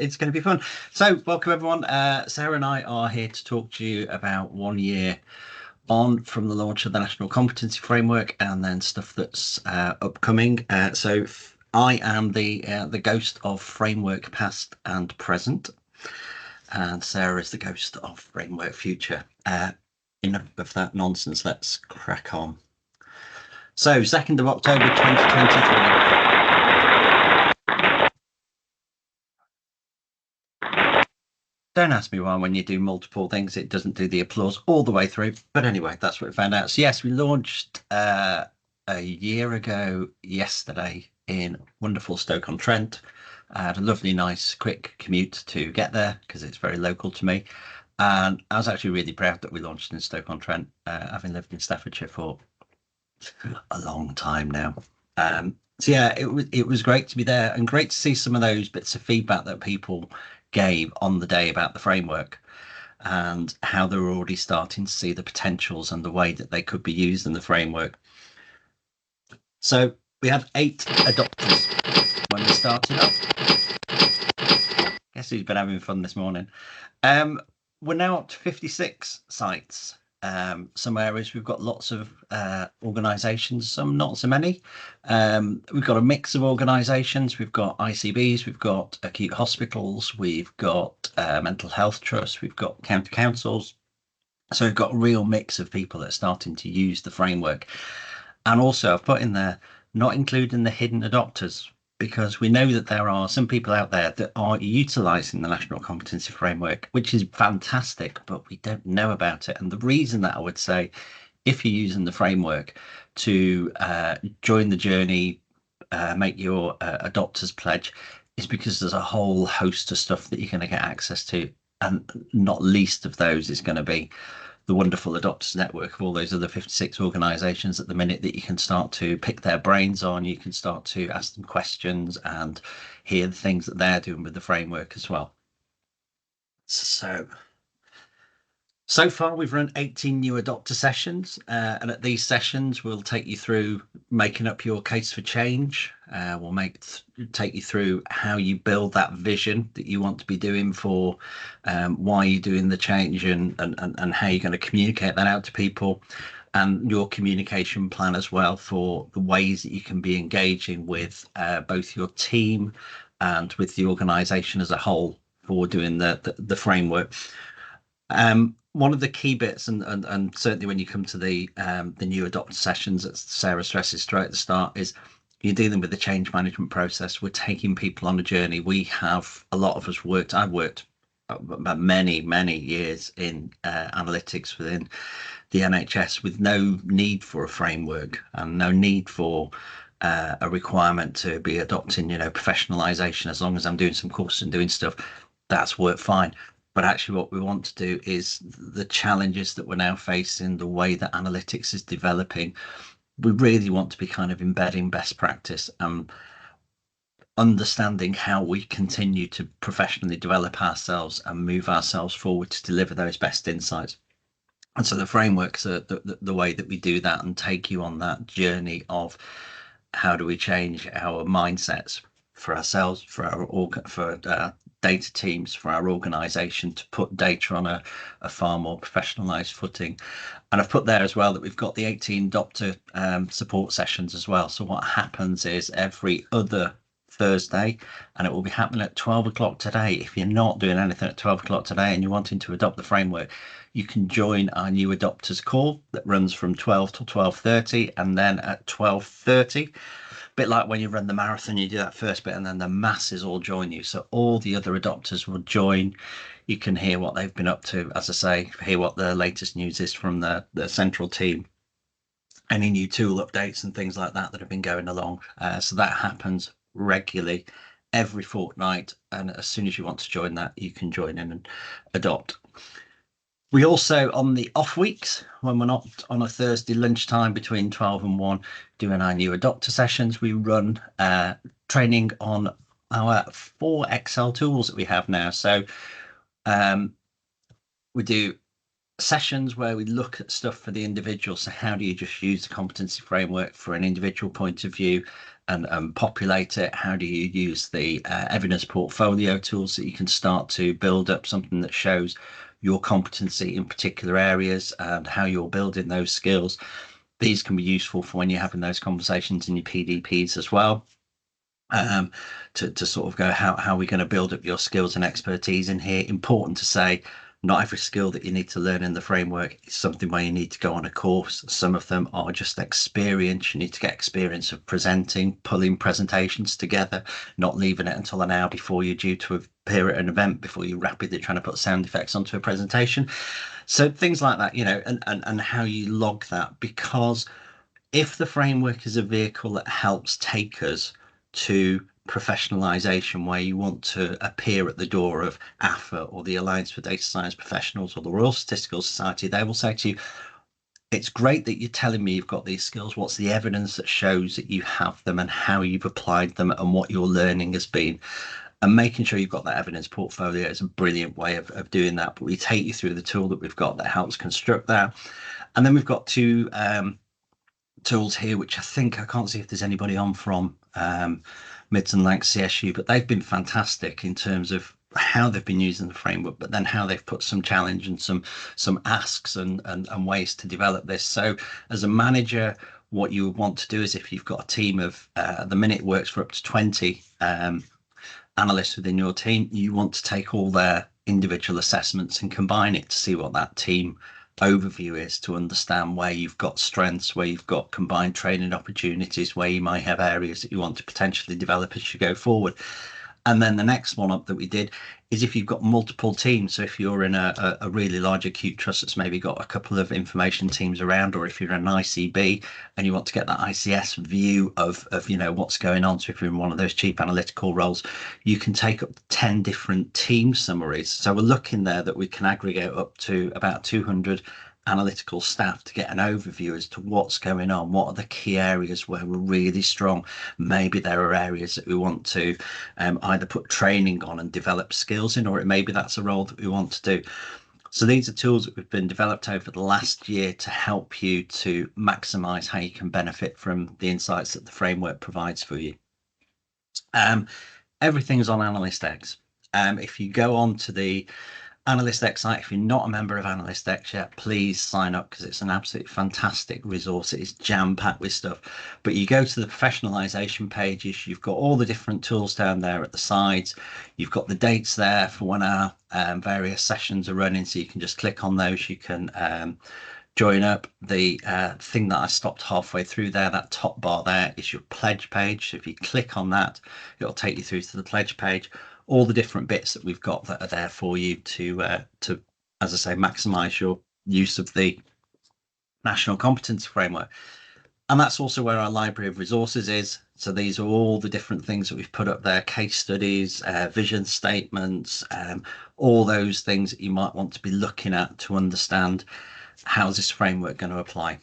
It's going to be fun. So, welcome everyone. Sarah and I are here to talk to you about 1 year on from the launch of the National Competency Framework, and then stuff that's upcoming. I am the ghost of Framework past and present, and Sarah is the ghost of Framework future. Enough of that nonsense. Let's crack on. So, 2nd of October 2023. Don't ask me why when you do multiple things, it doesn't do the applause all the way through. But anyway, that's what we found out. So yes, we launched a year ago yesterday in wonderful Stoke-on-Trent. I had a lovely, nice, quick commute to get there because it's very local to me. And I was actually really proud that we launched in Stoke-on-Trent, having lived in Staffordshire for a long time now. So yeah, it was great to be there and great to see some of those bits of feedback that people gave on the day about the framework and how they were already starting to see the potentials and the way that they could be used in the framework. So we had 8 adopters when we started off. Guess who's been having fun this morning? We're now up to 56 sites. Some areas we've got lots of organisations, some not so many. We've got a mix of organisations. We've got ICBs, we've got acute hospitals, we've got mental health trusts, we've got county councils. So we've got a real mix of people that are starting to use the framework. And also I've put in there, not including the hidden adopters, because we know that there are some people out there that are utilising the National Competency Framework, which is fantastic, but we don't know about it. And the reason that I would say, if you're using the framework to join the journey, make your adopters pledge, is because there's a whole host of stuff that you're going to get access to. And not least of those is going to be the wonderful adopters network of all those other 56 organisations at the minute that you can start to pick their brains on. You can start to ask them questions and hear the things that they're doing with the framework as well. So far we've run 18 new adopter sessions, and at these sessions we'll take you through making up your case for change. We'll take you through how you build that vision that you want to be doing for why you're doing the change, and how you're going to communicate that out to people, and your communication plan as well for the ways that you can be engaging with both your team and with the organisation as a whole for doing the framework. One of the key bits, and certainly when you come to the new adopter sessions that Sarah stresses straight at the start, is you're dealing with the change management process. We're taking people on a journey. We have, a lot of us worked, I've worked about many years in analytics within the NHS with no need for a framework and no need for a requirement to be adopting, professionalization. As long as I'm doing some courses and doing stuff, that's worked fine. But actually what we want to do is the challenges that we're now facing, the way that analytics is developing. We really want to be kind of embedding best practice and understanding how we continue to professionally develop ourselves and move ourselves forward to deliver those best insights. And so the frameworks are the way that we do that and take you on that journey of how do we change our mindsets for ourselves, for our data teams, for our organisation, to put data on a far more professionalised footing. And I've put there as well that we've got the 18 adopter support sessions as well. So what happens is every other Thursday, and it will be happening at 12 o'clock today. If you're not doing anything at 12 o'clock today and you're wanting to adopt the framework, you can join our new adopters call that runs from 12 till 12:30, and then at 12:30, bit like when you run the marathon, you do that first bit and then the masses all join you. So all the other adopters will join. You can hear what they've been up to, as I say, hear what the latest news is from the central team, any new tool updates and things like that have been going along. So that happens regularly every fortnight, and as soon as you want to join that, you can join in and adopt. We also, on the off weeks, when we're not on a Thursday lunchtime between 12 and 1, doing our new adopter sessions, we run training on our 4 Excel tools that we have now. So we do sessions where we look at stuff for the individual. So how do you just use the competency framework for an individual point of view and populate it? How do you use the evidence portfolio tools so you can start to build up something that shows your competency in particular areas and how you're building those skills? These can be useful for when you're having those conversations in your PDPs as well. To sort of go, how are we going to build up your skills and expertise in here? Important to say, not every skill that you need to learn in the framework is something where you need to go on a course. Some of them are just experience. You need to get experience of presenting, pulling presentations together, not leaving it until an hour before you're due to appear at an event before you're rapidly trying to put sound effects onto a presentation. So things like that, and how you log that, because if the framework is a vehicle that helps take us to professionalization, where you want to appear at the door of AFA or the Alliance for Data Science Professionals or the Royal Statistical Society, they will say to you, it's great that you're telling me you've got these skills. What's the evidence that shows that you have them and how you've applied them and what your learning has been? And making sure you've got that evidence portfolio is a brilliant way of doing that. But we take you through the tool that we've got that helps construct that. And then we've got two tools here, which I can't see if there's anybody on from Mids and Lancs CSU, but they've been fantastic in terms of how they've been using the framework, but then how they've put some challenge and some asks and ways to develop this. So as a manager, what you would want to do is, if you've got a team of at the minute works for up to 20 analysts within your team, you want to take all their individual assessments and combine it to see what that team overview is, to understand where you've got strengths, where you've got combined training opportunities, where you might have areas that you want to potentially develop as you go forward. And then the next one up that we did is if you've got multiple teams. So if you're in a really large acute trust that's maybe got a couple of information teams around, or if you're an ICB and you want to get that ICS view of what's going on. So if you're in one of those chief analytical roles, you can take up 10 different team summaries. So we're looking there that we can aggregate up to about 200 analytical staff to get an overview as to what's going on, what are the key areas where we're really strong. Maybe there are areas that we want to either put training on and develop skills in, or maybe that's a role that we want to do. So these are tools that we've been developed over the last year to help you to maximize how you can benefit from the insights that the framework provides for you. Everything's on Analyst X. If you go on to the Analyst X site, if you're not a member of Analyst X yet, please sign up, because it's an absolutely fantastic resource. It is jam-packed with stuff. But you go to the professionalization pages, you've got all the different tools down there at the sides. You've got the dates there for when our various sessions are running, so you can just click on those. You can join up. The thing that I stopped halfway through there, that top bar there, is your pledge page. So if you click on that, it'll take you through to the pledge page. All the different bits that we've got that are there for you to, as I say, maximize your use of the National Competency Framework. And that's also where our library of resources is. So these are all the different things that we've put up there: case studies, vision statements, all those things that you might want to be looking at to understand how's this framework going to apply.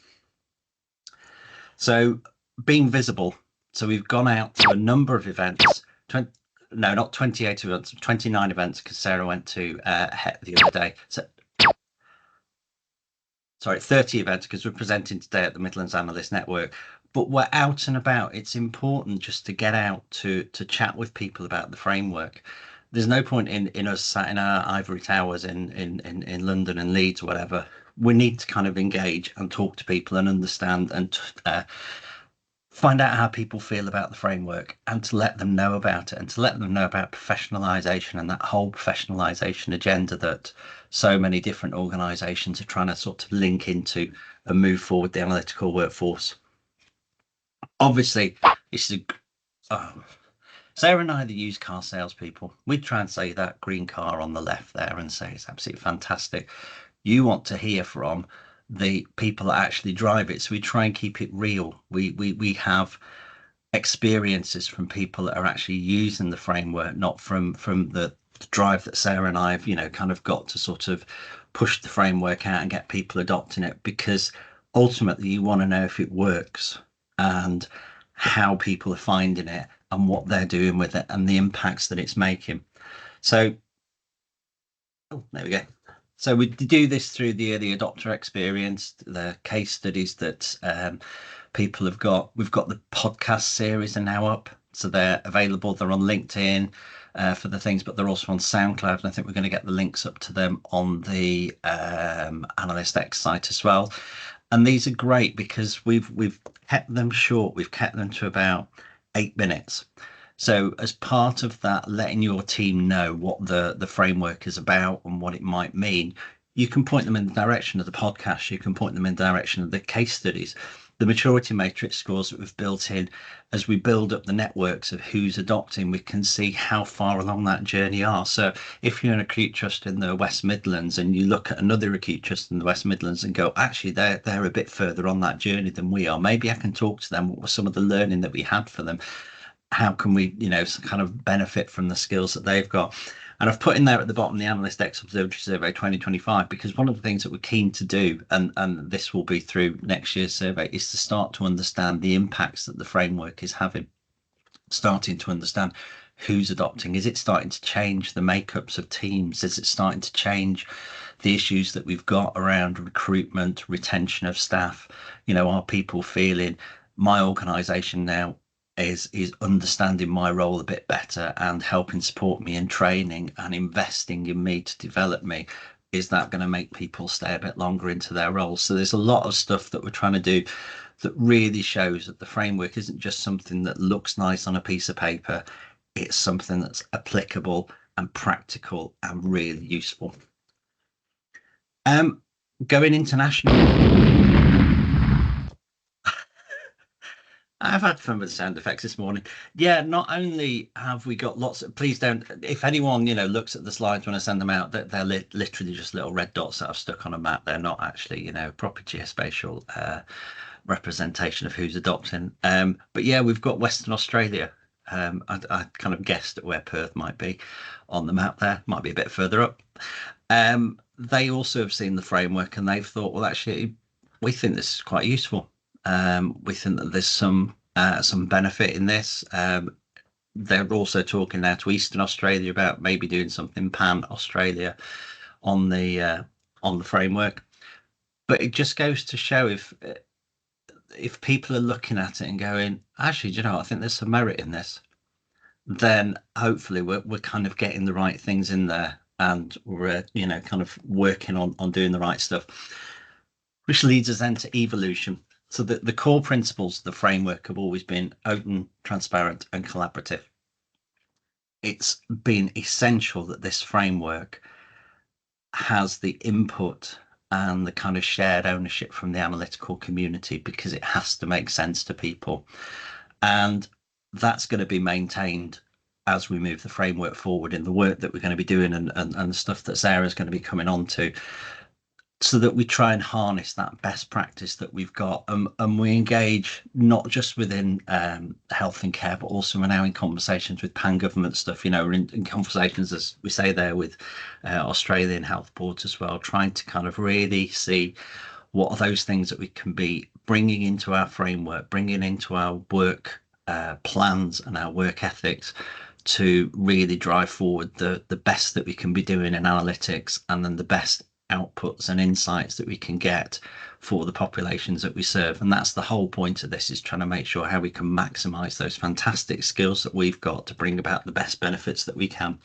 So being visible. So we've gone out to a number of events. No, not 28 events, 29 events, because Sarah went to HET the other day. So, sorry, 30 events, because we're presenting today at the Midlands Analyst Network. But we're out and about. It's important just to get out to chat with people about the framework. There's no point in us sat in our ivory towers in London and Leeds or whatever. We need to kind of engage and talk to people and understand and find out how people feel about the framework, and to let them know about it, and to let them know about professionalization and that whole professionalization agenda that so many different organizations are trying to sort of link into and move forward the analytical workforce. Obviously, this is Sarah and I are the used car salespeople. We try and say that green car on the left there and say it's absolutely fantastic. You want to hear from the people that actually drive it, so we try and keep it real. We have experiences from people that are actually using the framework, not from the drive that Sarah and I have kind of got to sort of push the framework out and get people adopting it, because ultimately you want to know if it works and how people are finding it and what they're doing with it and the impacts that it's making. So there we go. So we do this through the early adopter experience, the case studies that people have got. We've got the podcast series are now up, so they're available. They're on LinkedIn for the things, but they're also on SoundCloud, and I think we're going to get the links up to them on the Analyst X site as well. And these are great because we've kept them short. We've kept them to about 8 minutes. So as part of that, letting your team know what the framework is about and what it might mean, you can point them in the direction of the podcast. You can point them in the direction of the case studies. The maturity matrix scores that we've built in, as we build up the networks of who's adopting, we can see how far along that journey are. So if you're an acute trust in the West Midlands and you look at another acute trust in the West Midlands and go, actually, they're a bit further on that journey than we are. Maybe I can talk to them. What was some of the learning that we had for them? How can we, kind of benefit from the skills that they've got? And I've put in there at the bottom the Analyst X Observatory Survey 2025, because one of the things that we're keen to do, and this will be through next year's survey, is to start to understand the impacts that the framework is having, starting to understand who's adopting. Is it starting to change the makeups of teams? Is it starting to change the issues that we've got around recruitment, retention of staff? Are people feeling my organisation now is understanding my role a bit better and helping support me in training and investing in me to develop me? Is that going to make people stay a bit longer into their roles? So there's a lot of stuff that we're trying to do that really shows that the framework isn't just something that looks nice on a piece of paper. It's something that's applicable and practical and really useful. Going international. I've had fun with the sound effects this morning. Yeah, not only have we got lots of, please don't, if anyone, looks at the slides when I send them out, that they're literally just little red dots that I've stuck on a map. They're not actually, proper geospatial representation of who's adopting. But yeah, we've got Western Australia. I kind of guessed at where Perth might be on the map there, might be a bit further up. They also have seen the framework and they've thought, well, actually, we think this is quite useful. We think that there's some benefit in this. They're also talking now to Eastern Australia about maybe doing something pan Australia on the framework. But it just goes to show if people are looking at it and going, actually, do you know, I think there's some merit in this, then hopefully we're kind of getting the right things in there and we're kind of working on doing the right stuff, which leads us then to evolution. So the core principles of the framework have always been open, transparent, and collaborative. It's been essential that this framework has the input and the kind of shared ownership from the analytical community, because it has to make sense to people. And that's going to be maintained as we move the framework forward in the work that we're going to be doing and the stuff that Sarah's going to be coming on to, so that we try and harness that best practice that we've got, and we engage not just within health and care, but also we're now in conversations with pan-government stuff. We're in conversations, as we say there, with Australian health boards as well, trying to kind of really see what are those things that we can be bringing into our framework, bringing into our work plans and our work ethics to really drive forward the best that we can be doing in analytics, and then the best outputs and insights that we can get for the populations that we serve. And that's the whole point of this, is trying to make sure how we can maximize those fantastic skills that we've got to bring about the best benefits that we can.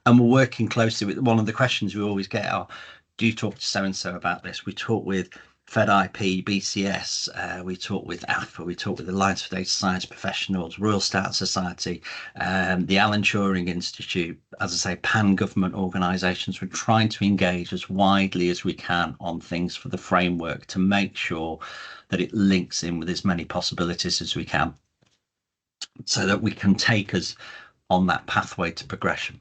And we're working closely with, one of the questions we always get are, do you talk to so and so about this? We talk with FedIP, BCS, we talk with AFA, we talk with the Alliance for Data Science Professionals, Royal Stat Society, the Alan Turing Institute, as I say, pan-government organisations. We're trying to engage as widely as we can on things for the framework to make sure that it links in with as many possibilities as we can, so that we can take us on that pathway to progression.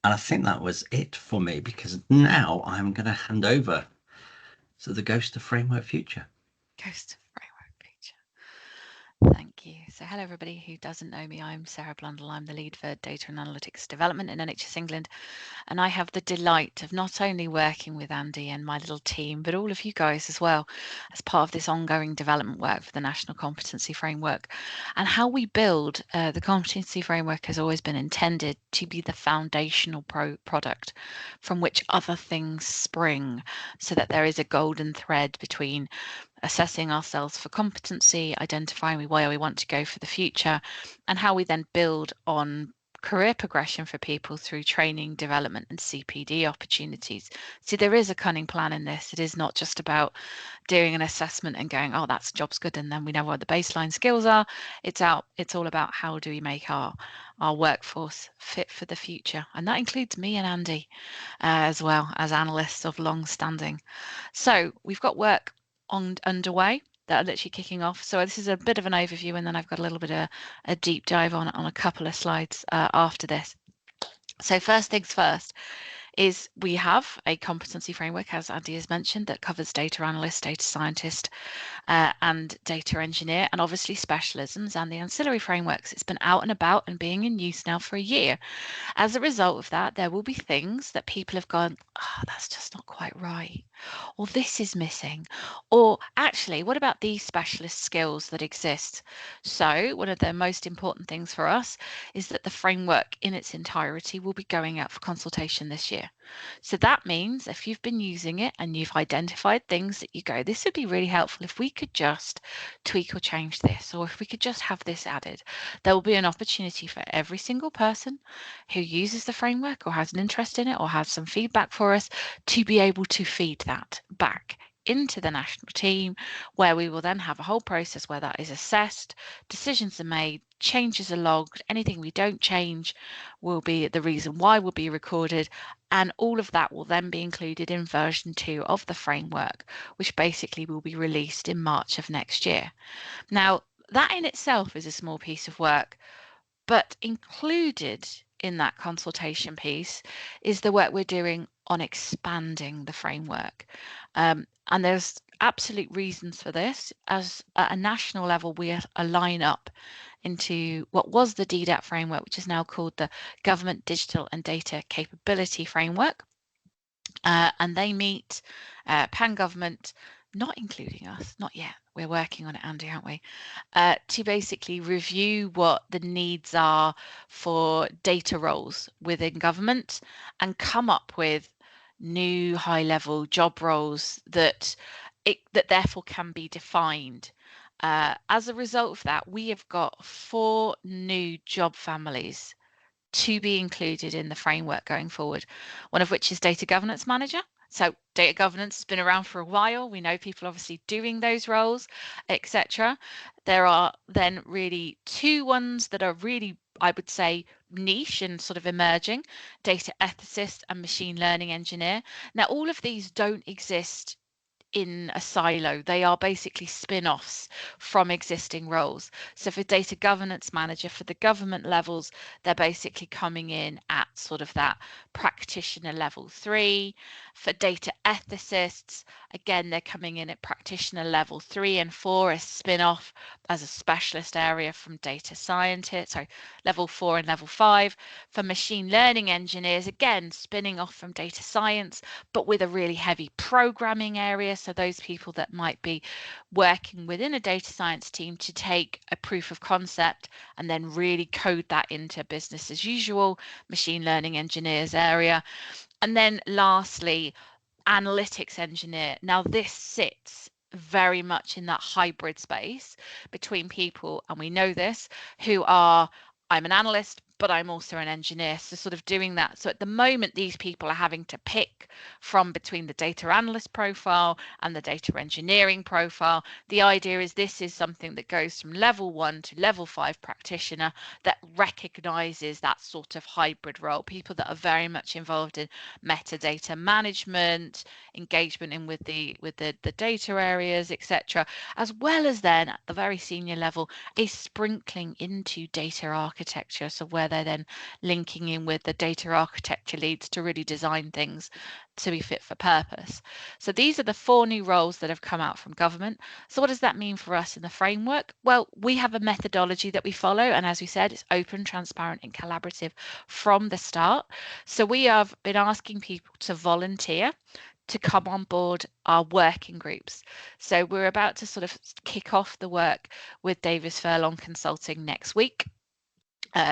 And I think that was it for me, because now I'm going to hand over to the Ghost of Framework Future. Ghost of Framework Future. Thank you. So hello everybody who doesn't know me. I'm Sarah Blundell. I'm the lead for data and analytics development in NHS England. And I have the delight of not only working with Andy and my little team, but all of you guys as well, as part of this ongoing development work for the National Competency Framework. And how we build the Competency Framework has always been intended to be the foundational product from which other things spring, so that there is a golden thread between assessing ourselves for competency, identifying where we want to go for the future, and how we then build on career progression for people through training, development, and CPD opportunities. See, there is a cunning plan in this. It is not just about doing an assessment and going, oh, that's job's good, and then we know what the baseline skills are. It's all about how do we make our workforce fit for the future, and that includes me and Andy as well as analysts of long standing. So we've got work underway that are literally kicking off. So this is a bit of an overview, and then I've got a little bit of a deep dive on a couple of slides after this. So first things first is we have a competency framework, as Andy has mentioned, that covers data analyst, data scientist, and data engineer, and obviously specialisms and the ancillary frameworks. It's been out and about and being in use now for a year. As a result of that, there will be things that people have gone, oh, that's just not quite right, or this is missing, or actually, what about these specialist skills that exist? So one of the most important things for us is that the framework in its entirety will be going out for consultation this year. So that means if you've been using it and you've identified things that you go, this would be really helpful if we could just tweak or change this, or if we could just have this added, there will be an opportunity for every single person who uses the framework or has an interest in it or has some feedback for us to be able to feed that back into the national team, where we will then have a whole process where that is assessed, decisions are made, changes are logged, anything we don't change will be the reason why will be recorded, and all of that will then be included in version 2 of the framework, which basically will be released in March of next year. Now, that in itself is a small piece of work, but included in that consultation piece is the work we're doing on expanding the framework. And there's absolute reasons for this. As at a national level, we align up into what was the DDAT framework, which is now called the Government Digital and Data Capability Framework. And they meet pan-government, not including us, not yet. We're working on it, Andy, aren't we? To basically review what the needs are for data roles within government and come up with new high-level job roles that therefore can be defined. As a result of that, we have got 4 new job families to be included in the framework going forward, one of which is data governance manager. So data governance has been around for a while. We know people obviously doing those roles, etc. There are then really 2 ones that are really, I would say, niche and sort of emerging: data ethicist and machine learning engineer. Now, all of these don't exist in a silo. They are basically spin-offs from existing roles. So for data governance manager, for the government levels, they're basically coming in at sort of that practitioner level 3. For data ethicists, again, they're coming in at practitioner level 3 and 4 as spin-off as a specialist area from data scientist, sorry, level 4 and level 5. For machine learning engineers, again, spinning off from data science, but with a really heavy programming area. So those people that might be working within a data science team to take a proof of concept and then really code that into business as usual, machine learning engineers area. And then lastly, analytics engineer. Now this sits very much in that hybrid space between people, and we know this, who are, I'm an analyst, but I'm also an engineer. So sort of doing that. So at the moment, these people are having to pick from between the data analyst profile and the data engineering profile. The idea is this is something that goes from level 1 to level 5 practitioner that recognizes that sort of hybrid role, people that are very much involved in metadata management, engagement in with the data areas, etc., as well as then at the very senior level a sprinkling into data architecture, so where where they're then linking in with the data architecture leads to really design things to be fit for purpose. So these are the 4 new roles that have come out from government. So what does that mean for us in the framework? Well, we have a methodology that we follow, and as we said, it's open, transparent and collaborative from the start. So we have been asking people to volunteer to come on board our working groups. So we're about to sort of kick off the work with Davis Furlong Consulting next week.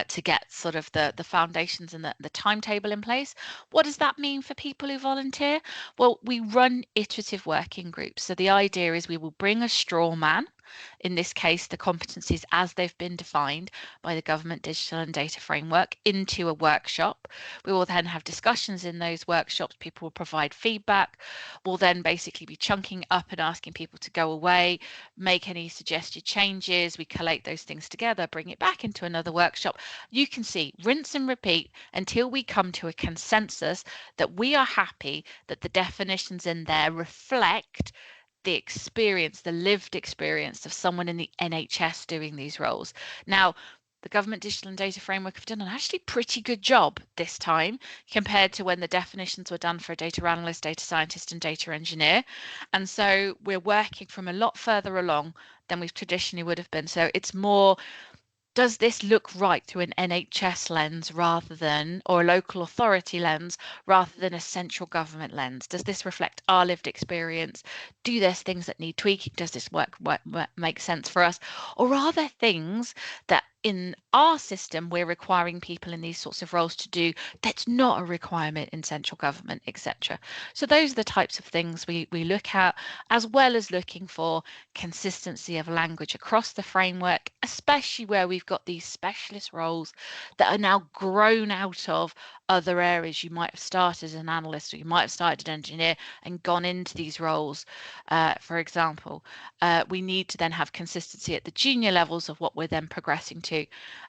To get sort of the foundations and the timetable in place. What does that mean for people who volunteer? Well, we run iterative working groups. So the idea is we will bring a straw man, in this case, the competencies as they've been defined by the Government Digital and Data Framework, into a workshop. We will then have discussions in those workshops. People will provide feedback. We'll then basically be chunking up and asking people to go away, make any suggested changes. We collate those things together, bring it back into another workshop. You can see, rinse and repeat until we come to a consensus that we are happy that the definitions in there reflect the experience, the lived experience of someone in the NHS doing these roles. Now, the Government Digital and Data Framework have done an actually pretty good job this time compared to when the definitions were done for a data analyst, data scientist, and data engineer. And so we're working from a lot further along than we traditionally would have been. So it's more, does this look right through an NHS lens rather than, or a local authority lens rather than a central government lens? Does this reflect our lived experience? Do there's things that need tweaking? Does this work make sense for us? Or are there things that in our system we're requiring people in these sorts of roles to do that's not a requirement in central government, etc.? So those are the types of things we look at, as well as looking for consistency of language across the framework, especially where we've got these specialist roles that are now grown out of other areas. You might have started as an analyst, or you might have started an engineer and gone into these roles. For example, we need to then have consistency at the junior levels of what we're then progressing to,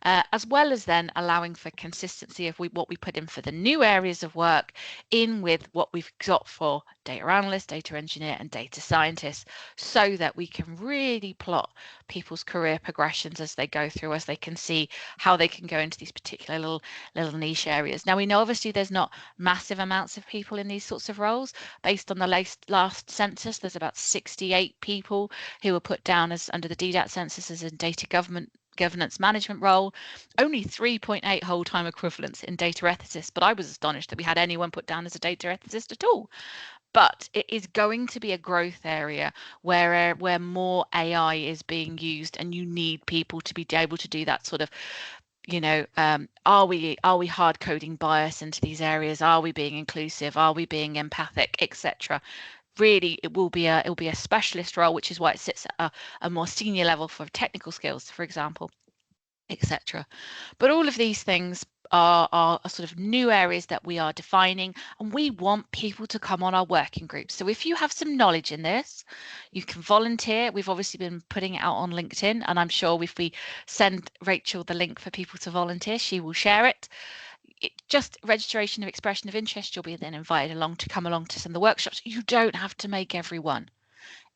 as well as then allowing for consistency of what we put in for the new areas of work in with what we've got for data analyst, data engineer and data scientist, so that we can really plot people's career progressions as they go through, as they can see how they can go into these particular little niche areas. Now, we know obviously there's not massive amounts of people in these sorts of roles. Based on the last census, there's about 68 people who were put down as under the DDAT census as a data governance management role, only 3.8 whole-time equivalents in data ethicists, but I was astonished that we had anyone put down as a data ethicist at all. But it is going to be a growth area where more AI is being used, and you need people to be able to do that sort of, are we hard coding bias into these areas? Are we being inclusive? Are we being empathic, etc.? Really, it will be a specialist role, which is why it sits at a more senior level for technical skills, for example, etc. But all of these things are sort of new areas that we are defining, and we want people to come on our working groups. So if you have some knowledge in this, you can volunteer. We've obviously been putting it out on LinkedIn, and I'm sure if we send Rachel the link for people to volunteer, she will share it. Just registration of expression of interest, you'll be then invited along to come along to some of the workshops. You don't have to make every one.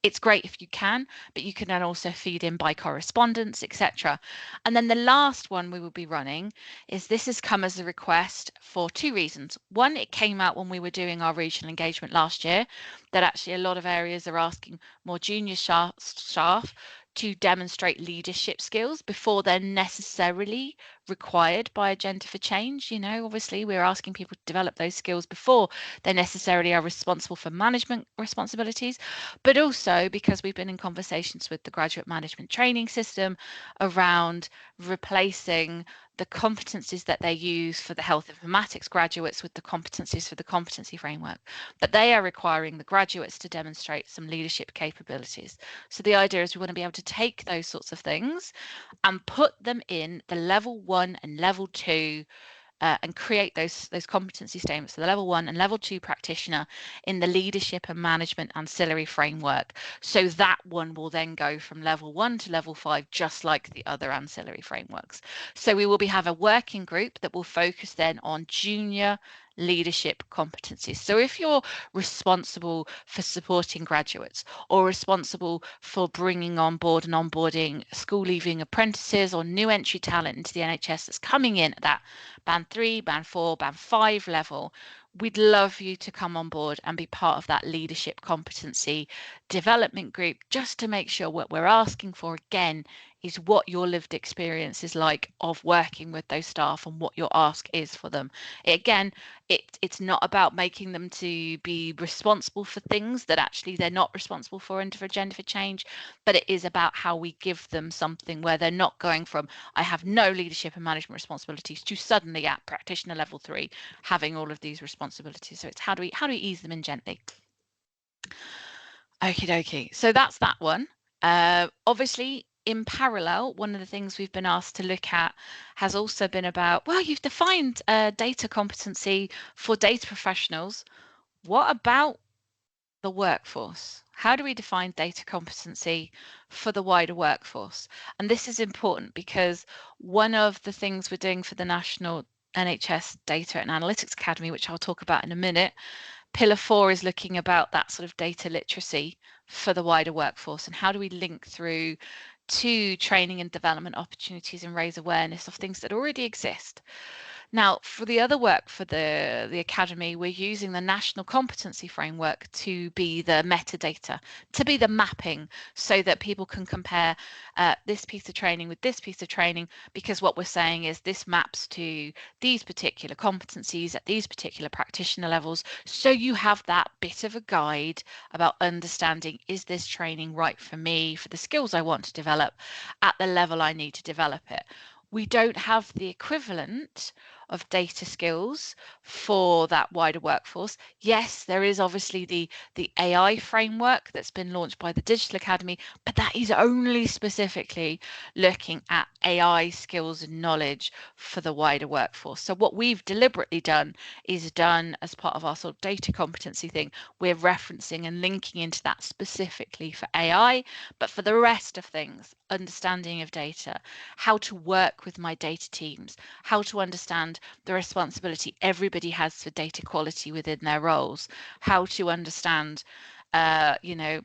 It's great if you can, but you can then also feed in by correspondence, etc. And then the last one we will be running is, this has come as a request for 2 reasons. One, it came out when we were doing our regional engagement last year, that actually a lot of areas are asking more junior staff to demonstrate leadership skills before they're necessarily required by Agenda for Change. Obviously we're asking people to develop those skills before they necessarily are responsible for management responsibilities, but also because we've been in conversations with the graduate management training system around replacing the competencies that they use for the health informatics graduates with the competencies for the competency framework, that they are requiring the graduates to demonstrate some leadership capabilities. So the idea is we want to be able to take those sorts of things and put them in the level 1 and level 2, and create those competency statements for the level 1 and level 2 practitioner in the leadership and management ancillary framework. So that one will then go from level 1 to level 5, just like the other ancillary frameworks. So we will have a working group that will focus then on junior leadership competencies. So if you're responsible for supporting graduates or responsible for bringing on board and onboarding school leaving apprentices or new entry talent into the NHS that's coming in at that band 3, band 4, band 5 level, we'd love you to come on board and be part of that leadership competency development group, just to make sure what we're asking for again is what your lived experience is like of working with those staff and what your ask is for them. Again, it's not about making them to be responsible for things that actually they're not responsible for and for agenda for change, but it is about how we give them something where they're not going from I have no leadership and management responsibilities to suddenly at practitioner level 3 having all of these responsibilities. So it's how do we ease them in gently. Okie dokie. So that's that one. Obviously, in parallel, one of the things we've been asked to look at has also been about, well, you've defined data competency for data professionals. What about the workforce? How do we define data competency for the wider workforce? And this is important because one of the things we're doing for the National NHS Data and Analytics Academy, which I'll talk about in a minute, Pillar 4 is looking about that sort of data literacy for the wider workforce and how do we link through to training and development opportunities and raise awareness of things that already exist. Now, for the other work for the Academy, we're using the National Competency Framework to be the metadata, to be the mapping, so that people can compare this piece of training with this piece of training, because what we're saying is this maps to these particular competencies at these particular practitioner levels, so you have that bit of a guide about understanding, is this training right for me, for the skills I want to develop at the level I need to develop it. We don't have the equivalent of data skills for that wider workforce. Yes, there is obviously the AI framework that's been launched by the Digital Academy, but that is only specifically looking at AI skills and knowledge for the wider workforce. So what we've deliberately done is done as part of our sort of data competency thing. We're referencing and linking into that specifically for AI, but for the rest of things, understanding of data, how to work with my data teams, how to understand the responsibility everybody has for data quality within their roles, how to understand, you know,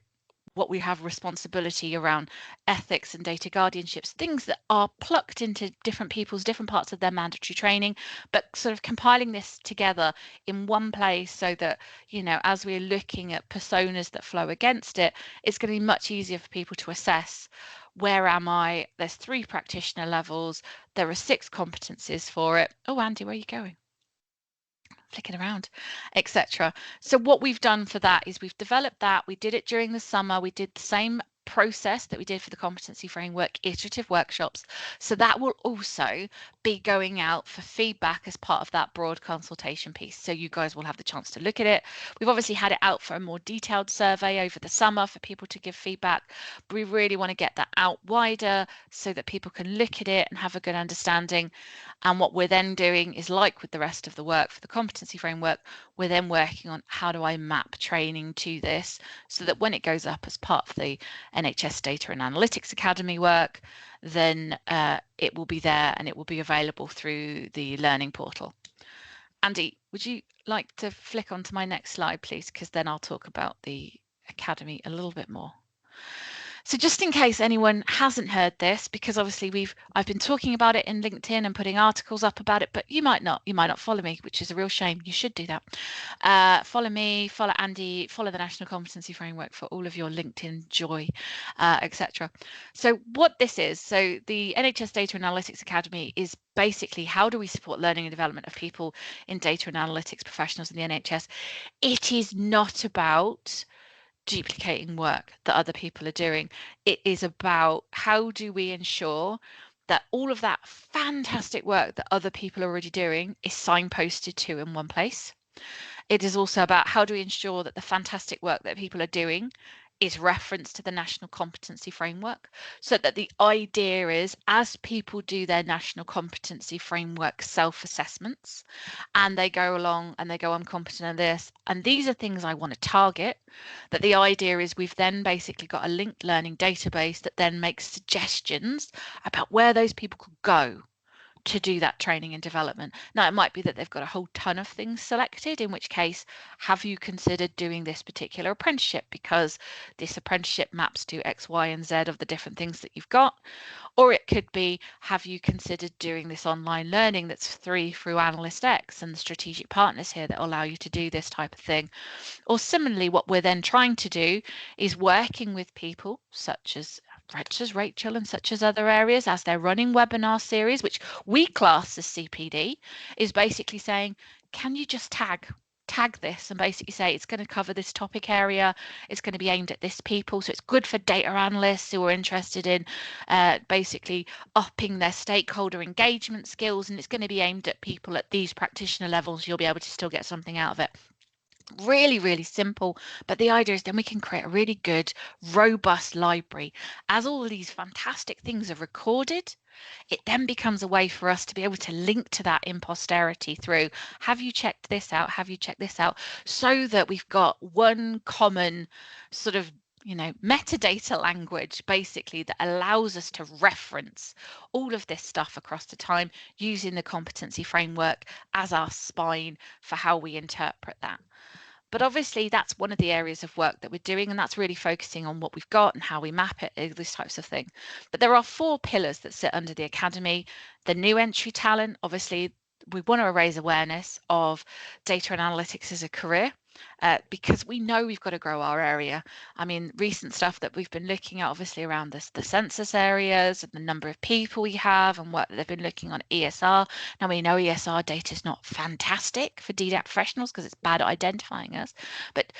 what we have responsibility around ethics and data guardianships, things that are plucked into different people's different parts of their mandatory training, but sort of compiling this together in one place so that, you know, as we're looking at personas that flow against it, it's going to be much easier for people to assess where am I? There's 3 practitioner levels. There are 6 competencies for it. Oh, Andy, where are you going? Flicking around, etc. So what we've done for that is we've developed that. We did it during the summer. We did the same process that we did for the competency framework, iterative workshops. So that will also be going out for feedback as part of that broad consultation piece. So you guys will have the chance to look at it. We've obviously had it out for a more detailed survey over the summer for people to give feedback, but we really want to get that out wider so that people can look at it and have a good understanding. And what we're then doing is, like with the rest of the work for the competency framework, we're then working on how do I map training to this so that when it goes up as part of the NHS Data and Analytics Academy work, then it will be there and it will be available through the learning portal. Andy, would you like to flick onto my next slide, please? Because then I'll talk about the Academy a little bit more. So just in case anyone hasn't heard this, because obviously I've been talking about it in LinkedIn and putting articles up about it, but you might not follow me, which is a real shame. You should do that. Follow me, follow Andy, follow the National Competency Framework for all of your LinkedIn joy, etc. So what this is, so the NHS Data and Analytics Academy is basically how do we support learning and development of people in data and analytics professionals in the NHS. It is not about duplicating work that other people are doing. It is about how do we ensure that all of that fantastic work that other people are already doing is signposted to in one place. It is also about how do we ensure that the fantastic work that people are doing is referenced to the National Competency Framework, so that the idea is as people do their National Competency Framework self-assessments and they go along and they go, I'm competent at this, and these are things I want to target, that the idea is we've then basically got a linked learning database that then makes suggestions about where those people could go to do that training and development. Now, it might be that they've got a whole ton of things selected, in which case, have you considered doing this particular apprenticeship because this apprenticeship maps to X, Y, and Z of the different things that you've got? Or it could be, have you considered doing this online learning that's free through Analyst X and the strategic partners here that allow you to do this type of thing? Or similarly, what we're then trying to do is working with people such as Rachel and such as other areas as they're running webinar series, which we class as CPD, is basically saying, can you just tag this and basically say it's going to cover this topic area, it's going to be aimed at this people, so it's good for data analysts who are interested in basically upping their stakeholder engagement skills, and it's going to be aimed at people at these practitioner levels. You'll be able to still get something out of it. Really, really simple, but the idea is then we can create a really good, robust library. As all of these fantastic things are recorded, it then becomes a way for us to be able to link to that in posterity through, have you checked this out? Have you checked this out? So that we've got one common sort of metadata language basically that allows us to reference all of this stuff across the time using the competency framework as our spine for how we interpret that. But obviously, that's one of the areas of work that we're doing, and that's really focusing on what we've got and how we map it, these types of thing. But there are 4 pillars that sit under the academy. The new entry talent, obviously, we want to raise awareness of data and analytics as a career. Because we know we've got to grow our area. I mean, recent stuff that we've been looking at, obviously, around the census areas and the number of people we have and what they've been looking on ESR. Now, we know ESR data is not fantastic for DDAP professionals because it's bad at identifying us. But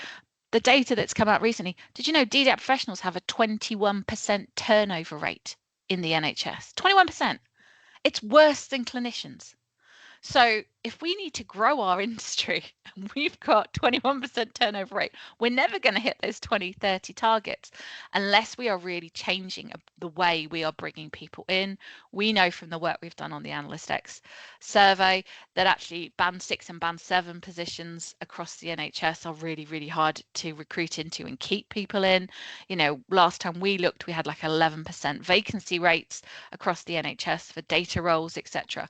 the data that's come out recently, did you know DDAP professionals have a 21% turnover rate in the NHS? 21%. It's worse than clinicians. So if we need to grow our industry and we've got 21% turnover rate, we're never going to hit those 2030 targets unless we are really changing the way we are bringing people in. We know from the work we've done on the Analyst X survey that actually band 6 and band 7 positions across the NHS are really, really hard to recruit into and keep people in. Last time we looked, we had like 11% vacancy rates across the NHS for data roles, etc.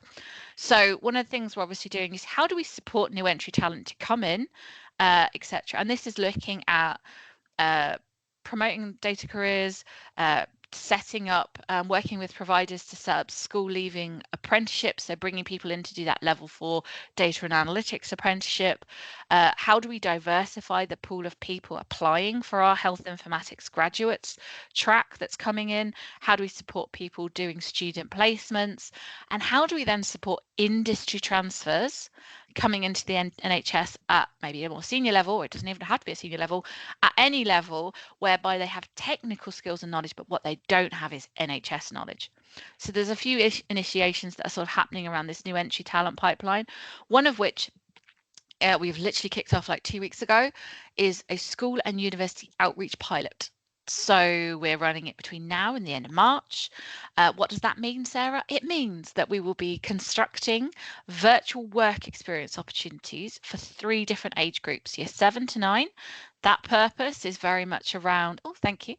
So one of the things we're obviously doing is how do we support new entry talent to come in, etc. And this is looking at promoting data careers, setting up, working with providers to set up school leaving apprenticeships, so bringing people in to do that level 4 data and analytics apprenticeship. How do we diversify the pool of people applying for our health informatics graduates track that's coming in? How do we support people doing student placements? And how do we then support industry transfers coming into the NHS at maybe a more senior level, or it doesn't even have to be a senior level, at any level, whereby they have technical skills and knowledge, but what they don't have is NHS knowledge. So there's a few initiations that are sort of happening around this new entry talent pipeline, one of which we've literally kicked off like 2 weeks ago, is a school and university outreach pilot. So we're running it between now and the end of March. What does that mean, Sarah? It means that we will be constructing virtual work experience opportunities for 3 different age groups, year 7 to 9. That purpose is very much around, oh, thank you.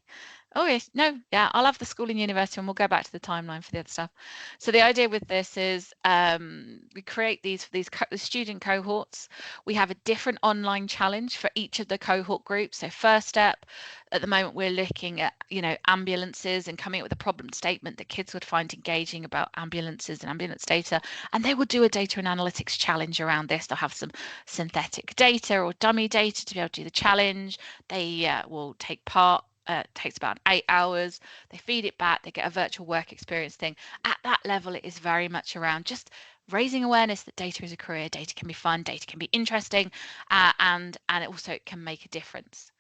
Oh, yes, no, yeah, I'll have the school and university and we'll go back to the timeline for the other stuff. So the idea with this is we create these student cohorts. We have a different online challenge for each of the cohort groups. So first step, at the moment, we're looking at, ambulances and coming up with a problem statement that kids would find engaging about ambulances and ambulance data. And they will do a data and analytics challenge around this. They'll have some synthetic data or dummy data to be able to do the challenge. They will take part. It takes about 8 hours. They feed it back. They get a virtual work experience thing. At that level, it is very much around just raising awareness that data is a career. Data can be fun. Data can be interesting, and it also can make a difference.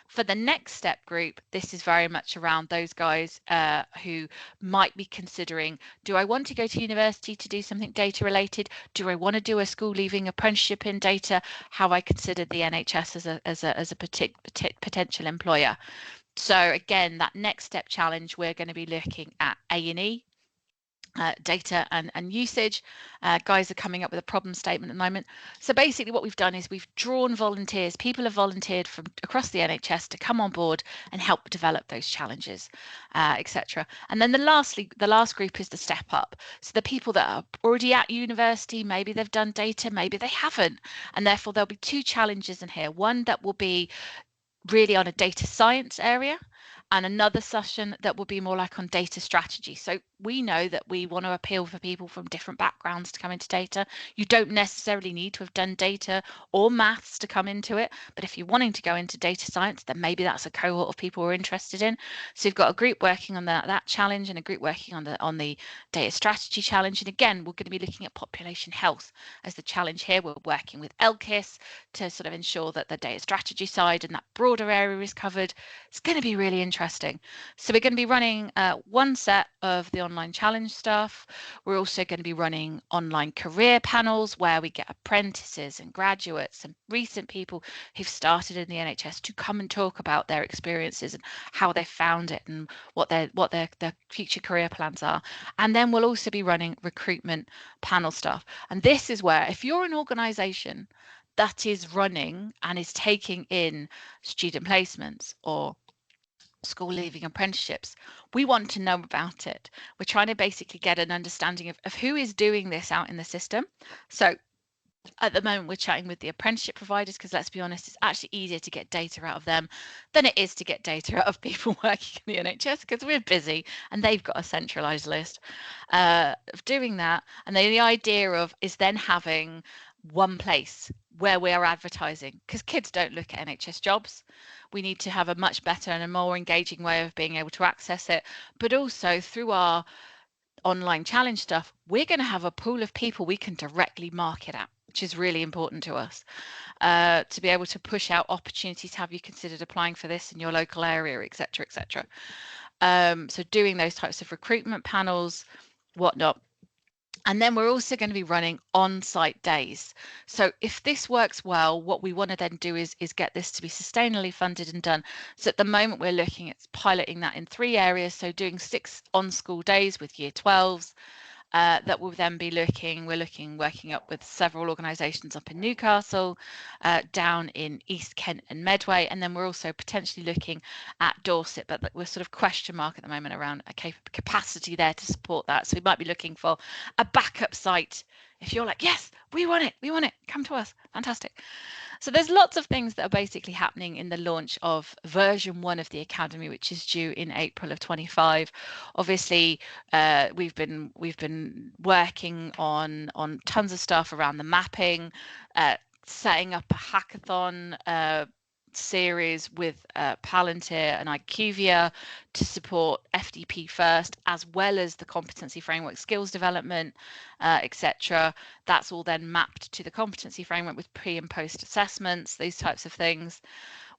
For the next step group, this is very much around those guys who might be considering, do I want to go to university to do something data related? Do I want to do a school leaving apprenticeship in data? Have I considered the NHS as a potential employer? So again, that next step challenge, we're going to be looking at A&E, data and usage. Guys are coming up with a problem statement at the moment. So basically what we've done is we've drawn volunteers. People have volunteered from across the NHS to come on board and help develop those challenges, etc. And then the last group is the step up. So the people that are already at university, maybe they've done data, maybe they haven't. And therefore there'll be two challenges in here. One that will be really on a data science area, and another session that will be more like on data strategy. So we know that we want to appeal for people from different backgrounds to come into data. You don't necessarily need to have done data or maths to come into it, but if you're wanting to go into data science, then maybe that's a cohort of people we're interested in. So you've got a group working on that challenge and a group working on the data strategy challenge. And again, we're going to be looking at population health as the challenge here. We're working with LKIS to sort of ensure that the data strategy side and that broader area is covered. It's going to be really interesting. So we're going to be running one set of the online challenge stuff. We're also going to be running online career panels where we get apprentices and graduates and recent people who've started in the NHS to come and talk about their experiences and how they found it and what their future career plans are. And then we'll also be running recruitment panel stuff. And this is where, if you're an organisation that is running and is taking in student placements or school leaving apprenticeships, we want to know about it. We're trying to basically get an understanding of who is doing this out in the system. So at the moment, we're chatting with the apprenticeship providers because let's be honest, it's actually easier to get data out of them than it is to get data out of people working in the NHS because we're busy and they've got a centralised list of doing that. And then the idea of is then having one place where we are advertising because kids don't look at NHS jobs. We need to have a much better and a more engaging way of being able to access it, but also through our online challenge stuff, we're going to have a pool of people we can directly market at, which is really important to us, to be able to push out opportunities. Have you considered applying for this in your local area, etc., etc. So doing those types of recruitment panels, whatnot. And then we're also going to be running on-site days. So if this works well, what we want to then do is get this to be sustainably funded and done. So at the moment, we're looking at piloting that in 3 areas. So doing 6 on-school days with year 12s. That will then be working up with several organisations up in Newcastle, down in East Kent and Medway, and then we're also potentially looking at Dorset, but we're sort of question mark at the moment around a capacity there to support that. So we might be looking for a backup site. If you're like, yes, we want it, come to us, fantastic. So there's lots of things that are basically happening in the launch of version 1 of the Academy, which is due in April of 25. Obviously, we've been working on tons of stuff around the mapping, setting up a hackathon series with Palantir and IQVIA to support FDP first, as well as the competency framework skills development, etc. That's all then mapped to the competency framework with pre and post assessments, these types of things.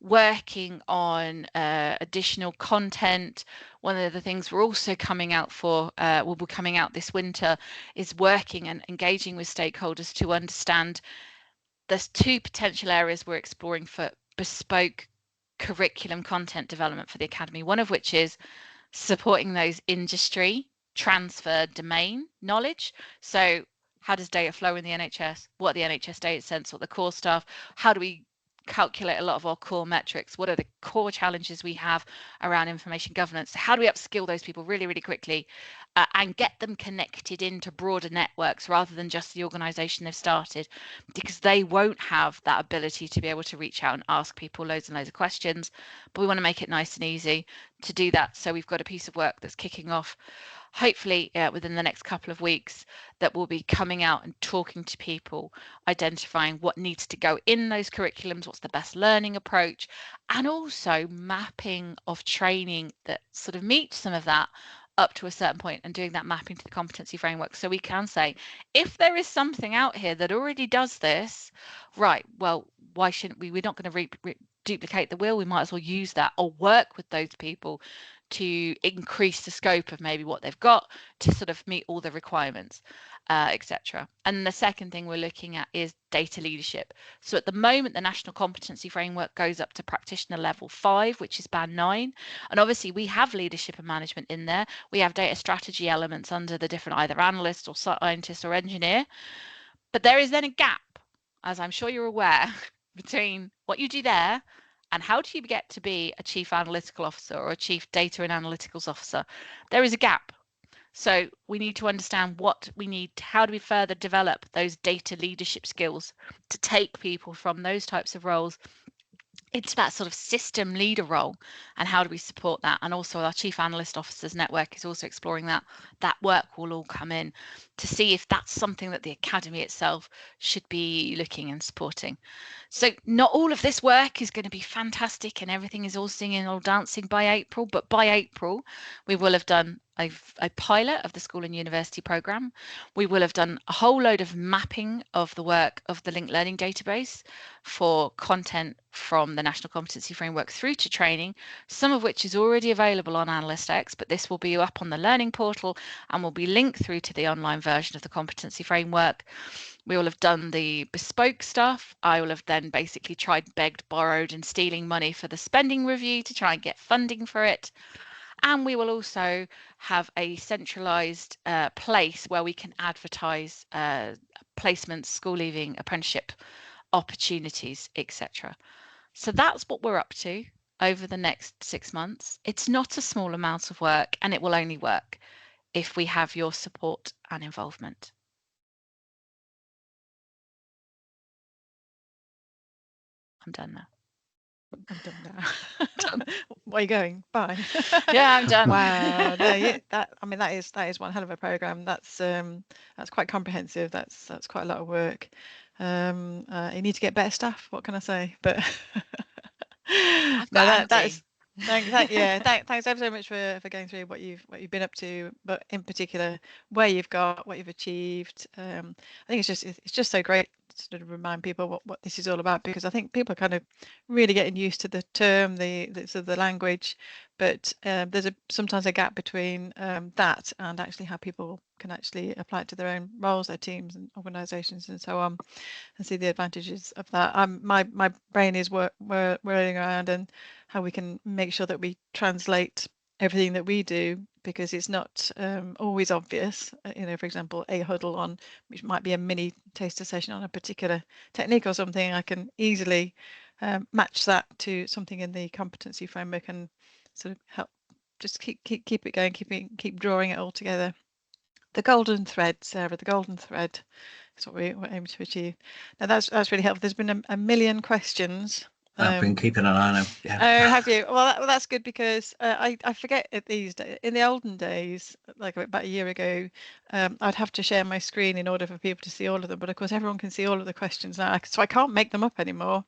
Working on additional content. One of the things we're also coming out for, will be coming out this winter, is working and engaging with stakeholders to understand there's 2 potential areas we're exploring for bespoke curriculum content development for the Academy, one of which is supporting those industry transfer domain knowledge. So how does data flow in the NHS? What are the NHS data sets? What the core stuff? How do we calculate a lot of our core metrics? What are the core challenges we have around information governance? How do we upskill those people really, really quickly and get them connected into broader networks rather than just the organisation they've started? Because they won't have that ability to be able to reach out and ask people loads and loads of questions. But we want to make it nice and easy to do that. So we've got a piece of work that's kicking off hopefully within the next couple of weeks that will be coming out and talking to people, identifying what needs to go in those curriculums, what's the best learning approach, and also mapping of training that sort of meets some of that up to a certain point and doing that mapping to the competency framework. So we can say, if there is something out here that already does this, right, well, why shouldn't we? We're not going to duplicate the wheel. We might as well use that or work with those people to increase the scope of maybe what they've got to sort of meet all the requirements. etc. And the second thing we're looking at is data leadership. So at the moment, the National Competency Framework goes up to practitioner level 5, which is band 9. And obviously we have leadership and management in there. We have data strategy elements under the different either analyst or scientist or engineer. But there is then a gap, as I'm sure you're aware, between what you do there and how do you get to be a chief analytical officer or a chief data and analyticals officer. There is a gap. So we need to understand what we need, how do we further develop those data leadership skills to take people from those types of roles into that sort of system leader role, and how do we support that? And also our chief analyst officers network is also exploring that. That work will all come in to see if that's something that the academy itself should be looking and supporting. So not all of this work is going to be fantastic and everything is all singing and all dancing by April, but by April we will have done a pilot of the school and university programme. We will have done a whole load of mapping of the work of the linked learning database for content from the National Competency Framework through to training, some of which is already available on AnalystX, but this will be up on the learning portal and will be linked through to the online version of the Competency Framework. We will have done the bespoke stuff. I will have then basically tried, begged, borrowed and stealing money for the spending review to try and get funding for it. And we will also have a centralised place where we can advertise placements, school leaving, apprenticeship opportunities, etc. So that's what we're up to over the next 6 months. It's not a small amount of work, and it will only work if we have your support and involvement. I'm done now. I'm done now. Done. Where are you going? Bye. Yeah, I'm done. Wow. No, that is one hell of a program. That's quite comprehensive. That's quite a lot of work. You need to get better staff. What can I say? But I've got that Andy. is. Thanks ever so much for going through what you've been up to, but in particular where you've got, what you've achieved. I think it's just so great to sort of remind people what this is all about, because I think people are kind of really getting used to the term, the sort of the language, but there's sometimes a gap between that and actually how people can actually apply it to their own roles, their teams and organisations and so on, and see the advantages of that. My brain is whirling around and how we can make sure that we translate everything that we do, because it's not always obvious. For example, a huddle on, which might be a mini taster session on a particular technique or something, I can easily match that to something in the competency framework and sort of help just keep it going, keep drawing it all together. The golden thread, Sarah, the golden thread is what we're aiming to achieve. Now that's really helpful. There's been a million questions. I've been keeping an eye on him. Yeah. Oh, have you? Well, that's good, because I forget it these days. In the olden days, like about a year ago, I'd have to share my screen in order for people to see all of them. But of course, everyone can see all of the questions now, so I can't make them up anymore.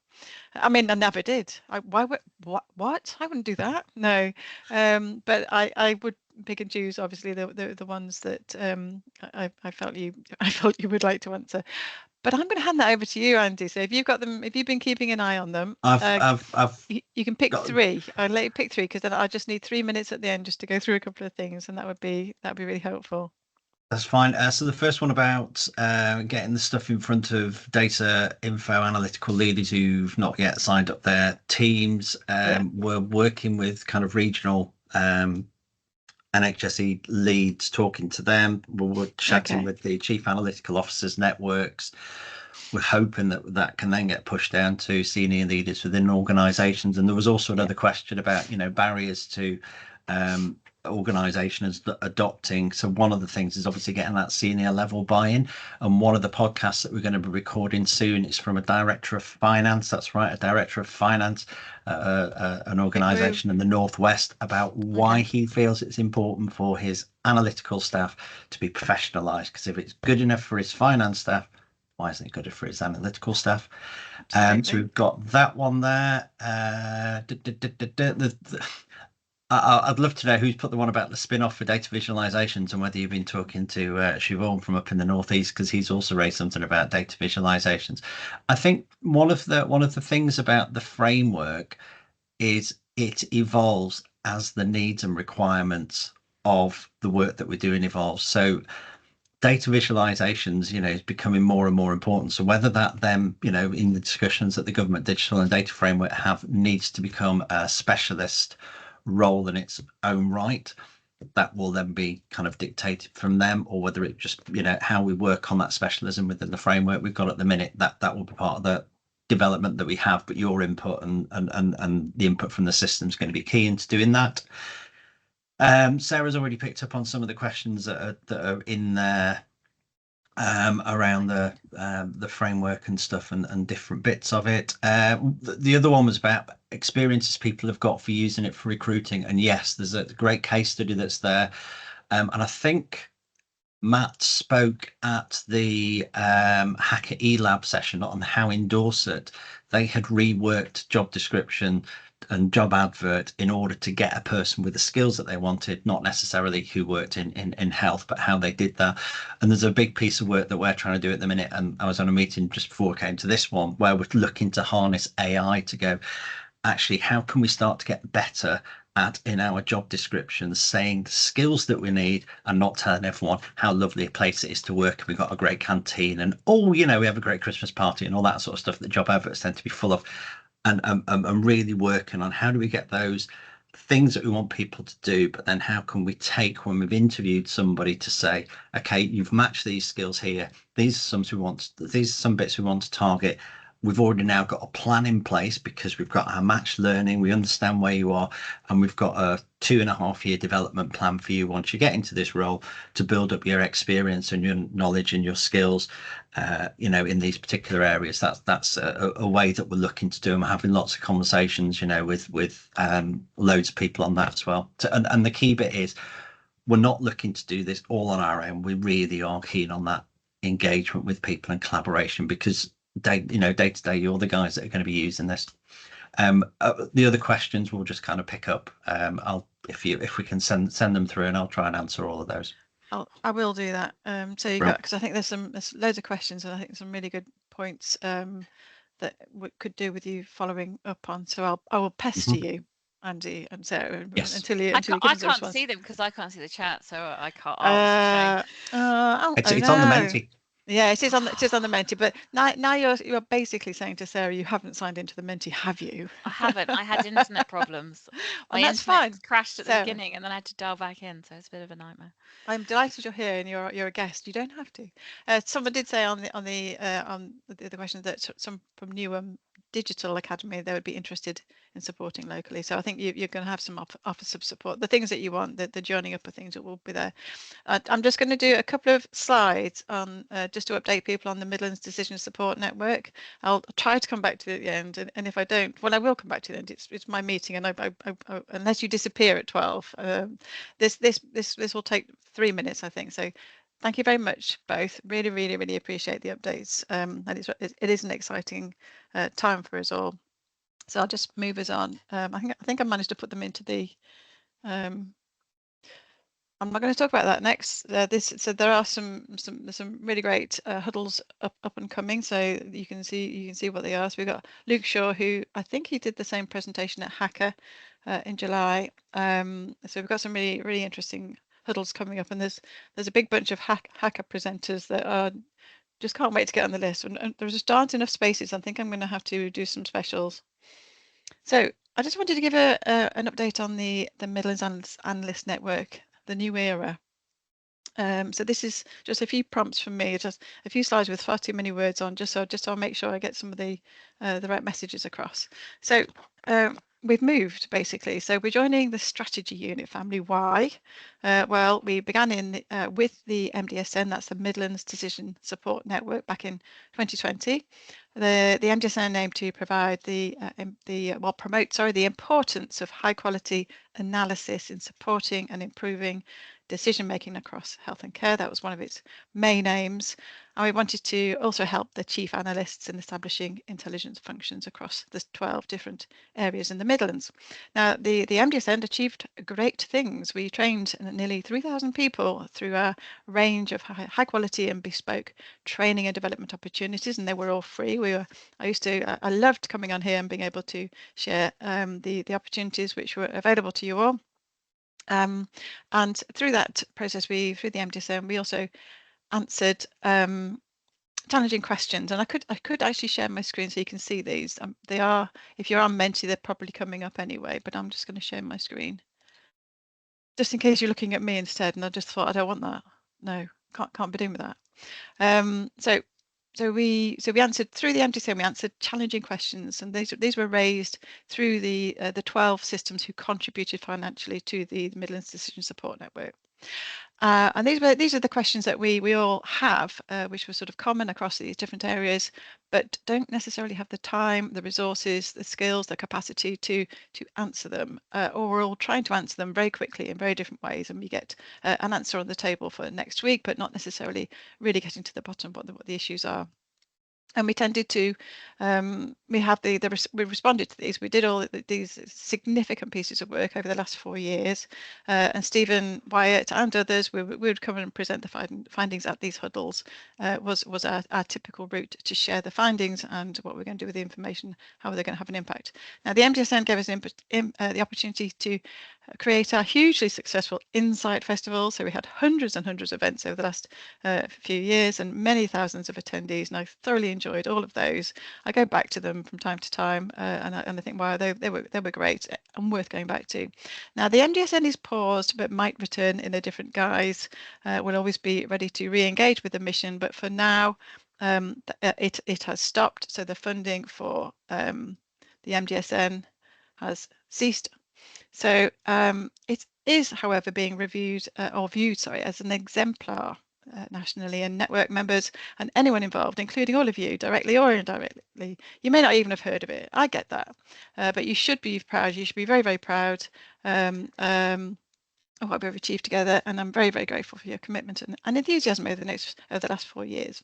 I mean, I never did. Why would what? I wouldn't do that. No, but I would pick and choose, obviously, the ones that I felt you would like to answer. But I'm going to hand that over to you, Andy. So if you've got them, if you've been keeping an eye on them, you can pick three. I'll let you pick three, because then I just need 3 minutes at the end just to go through a couple of things, and that'd be really helpful. That's fine. So the first one about getting the stuff in front of data info analytical leaders who've not yet signed up their teams. We're working with kind of regional NHSE leads, talking to them. We're chatting with the chief analytical officers networks. We're hoping that can then get pushed down to senior leaders within organisations. And there was also another question about, barriers to organisations adopting. So one of the things is obviously getting that senior level buy-in. And one of the podcasts that we're going to be recording soon is from a director of finance. That's right, a director of finance, an organisation in the Northwest, about why he feels it's important for his analytical staff to be professionalised. Because if it's good enough for his finance staff, why isn't it good for his analytical staff? So we've got that one there. I'd love to know who's put the one about the spin-off for data visualizations, and whether you've been talking to Siobhan from up in the northeast, because he's also raised something about data visualizations. I think one of the things about the framework is it evolves as the needs and requirements of the work that we're doing evolves. So data visualizations, is becoming more and more important. So whether that then, in the discussions that the government digital and data framework have needs to become a specialist role in its own right, that will then be kind of dictated from them, or whether it just, how we work on that specialism within the framework we've got at the minute, that will be part of the development that we have. But your input and the input from the system is going to be key into doing that. Sarah's already picked up on some of the questions that are in there around the framework and stuff, and different bits of it. The other one was about experiences people have got for using it for recruiting, and yes, there's a great case study that's there, and I think Matt spoke at the Hacker eLab session on how in Dorset they had reworked job description and job advert in order to get a person with the skills that they wanted, not necessarily who worked in health, but how they did that. And there's a big piece of work that we're trying to do at the minute. And I was on a meeting just before I came to this one where we're looking to harness AI to go, actually, how can we start to get better at, in our job descriptions, saying the skills that we need and not telling everyone how lovely a place it is to work. We've got a great canteen and, we have a great Christmas party and all that sort of stuff that job adverts tend to be full of. And really working on how do we get those things that we want people to do, but then how can we take, when we've interviewed somebody, to say, okay, you've matched these skills here. These are some bits we want to target. We've already now got a plan in place because we've got our match learning. We understand where you are, and we've got a 2.5-year development plan for you once you get into this role to build up your experience and your knowledge and your skills, in these particular areas. That's a way that we're looking to do, and we're having lots of conversations, with loads of people on that as well. And the key bit is we're not looking to do this all on our own. We really are keen on that engagement with people and collaboration, because day to day, you're the guys that are going to be using this. The other questions we'll just kind of pick up. If we can send them through, and I'll try and answer all of those. I will do that. So you got, because I think there's loads of questions, and I think some really good points that we could do with you following up on. So I will pester you, Andy and Sarah, yes. until you I can't see them because I can't see the chat, so I can't. It's on the Menti. Yeah, it is on the Menti, but now you're basically saying to Sarah, you haven't signed into the Menti, have you? I haven't. I had internet problems. My that's internet fine. crashed at the Sarah, beginning, and then I had to dial back in, so it's a bit of a nightmare. I'm delighted you're here and you're a guest. You don't have to. Someone did say on the question that some from Newham Digital Academy, they would be interested in supporting locally. So I think you're going to have some offers of support. The things that you want, the joining up of things that will be there. I'm just going to do a couple of slides on just to update people on the Midlands Decision Support Network. I'll try to come back to the end, and if I don't, well, I will come back to the end. It's my meeting, and I unless you disappear at 12, this will take 3 minutes, I think. So thank you very much, both. Really, really, really appreciate the updates. And it is an exciting time for us all. So I'll just move us on. I think I managed to put them into the. I'm not going to talk about that next. So there are some really great huddles up and coming. So you can see what they are. So we've got Luke Shaw, who I think he did the same presentation at Hacker in July. So we've got some really, really interesting huddles coming up, and there's a big bunch of Hacker presenters that are just can't wait to get on the list. And there's just aren't enough spaces. I think I'm going to have to do some specials. So I just wanted to give an update on the Midlands Analyst Network, the new era. So this is just a few prompts from me, just a few slides with far too many words on, just so I'll make sure I get some of the right messages across. So we've moved basically. So we're joining the strategy unit family. Why? Well, we began with the MDSN, that's the Midlands Decision Support Network, back in 2020. The MDSN aimed to provide promote the importance of high quality analysis in supporting and improving decision making across health and care. That was one of its main aims. And we wanted to also help the chief analysts in establishing intelligence functions across the 12 different areas in the Midlands. Now, the MDSN achieved great things. We trained nearly 3,000 people through a range of high quality and bespoke training and development opportunities, and they were all free. I loved coming on here and being able to share the opportunities which were available to you all. And through that process, through the MDSN, we also answered challenging questions, and I could actually share my screen so you can see these. They are, if you're on Menti, they're probably coming up anyway, but I'm just going to share my screen just in case you're looking at me instead. And I just thought, I don't want that. No, can't be doing with that. So we answered through the MTC, we answered challenging questions, and these were raised through the 12 systems who contributed financially to the Midlands Decision Support Network. And these are the questions that we all have, which were sort of common across these different areas, but don't necessarily have the time, the resources, the skills, the capacity to answer them, or we're all trying to answer them very quickly in very different ways, and we get an answer on the table for next week, but not necessarily really getting to the bottom of what the issues are. And we tended to, we responded to these. We did all these significant pieces of work over the last 4 years, and Stephen, Wyatt, and others, we would come and present the findings at these huddles. Was our typical route to share the findings and what we're going to do with the information, how they're going to have an impact. Now, the MDSN gave us the opportunity to create our hugely successful Insight Festival. So we had hundreds and hundreds of events over the last few years and many thousands of attendees, and I thoroughly enjoyed all of those. I go back to them from time to time, and I think, wow, they were great and worth going back to. Now, the MDSN is paused, but might return in a different guise. We'll always be ready to re-engage with the mission, but for now, it has stopped. So the funding for the MDSN has ceased. So it is, however, being reviewed or viewed, sorry, as an exemplar nationally, and network members and anyone involved, including all of you, directly or indirectly, you may not even have heard of it. I get that, but you should be proud. You should be very, very proud of what we've achieved together, and I'm very, very grateful for your commitment and enthusiasm over the last 4 years.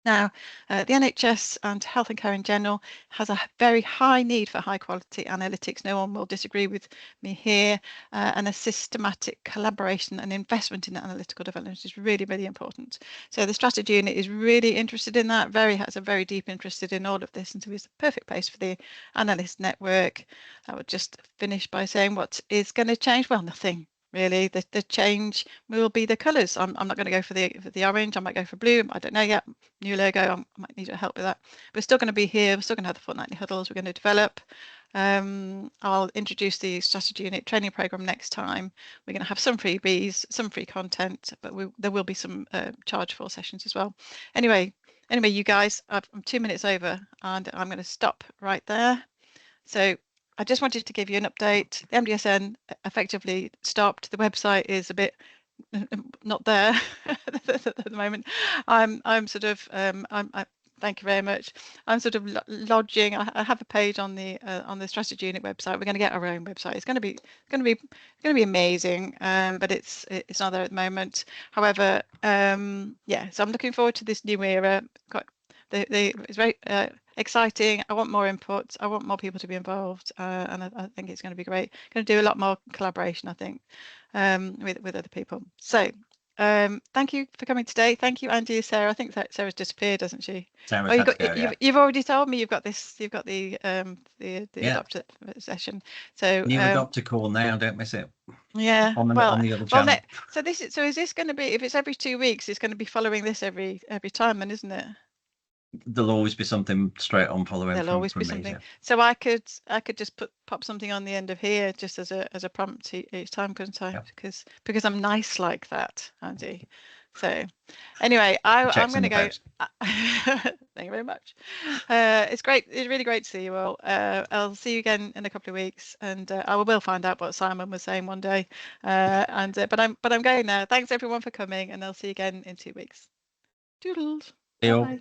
Now, the NHS and health and care in general has a very high need for high quality analytics. No one will disagree with me here, and a systematic collaboration and investment in analytical development is really, really important. So the strategy unit is really interested in that, has a very deep interest in all of this, and so it's a perfect place for the analyst network. I would just finish by saying what is going to change? Well, nothing. Really, the change will be the colours. I'm not going to go for the orange. I might go for blue. I don't know yet. New logo. I might need your help with that. We're still going to be here. We're still going to have the fortnightly huddles. We're going to develop. I'll introduce the strategy unit training program next time. We're going to have some freebies, some free content, but there will be some charge for sessions as well. Anyway, you guys, I'm 2 minutes over, and I'm going to stop right there. So I just wanted to give you an update. The MDSN effectively stopped. The website is a bit not there at the moment. I'm sort of thank you very much. I'm sort of lodging. I have a page on the strategy unit website. We're going to get our own website. It's going to be amazing, but it's not there at the moment. However, yeah. So I'm looking forward to this new era. It's very exciting. I want more input. I want more people to be involved, and I think it's going to be great. Going to do a lot more collaboration, I think, with other people. So thank you for coming today. Thank you, Andy, Sarah. I think that Sarah's disappeared, hasn't she? You've already told me you've got the adopter session. So new adopter call now. Don't miss it. Yeah. On the other channel. So is this going to be, if it's every 2 weeks, it's going to be following this every time, then, isn't it? There'll always be something straight on following. There'll always be something. Yeah. So I could just pop something on the end of here just as a prompt each time, couldn't I? Yep. Because I'm nice like that, Andy. So anyway, I'm going to go. Thank you very much. It's great. It's really great to see you all. I'll see you again in a couple of weeks, and I will find out what Simon was saying one day. But I'm going now. Thanks everyone for coming, and I'll see you again in 2 weeks. Doodles. Bye.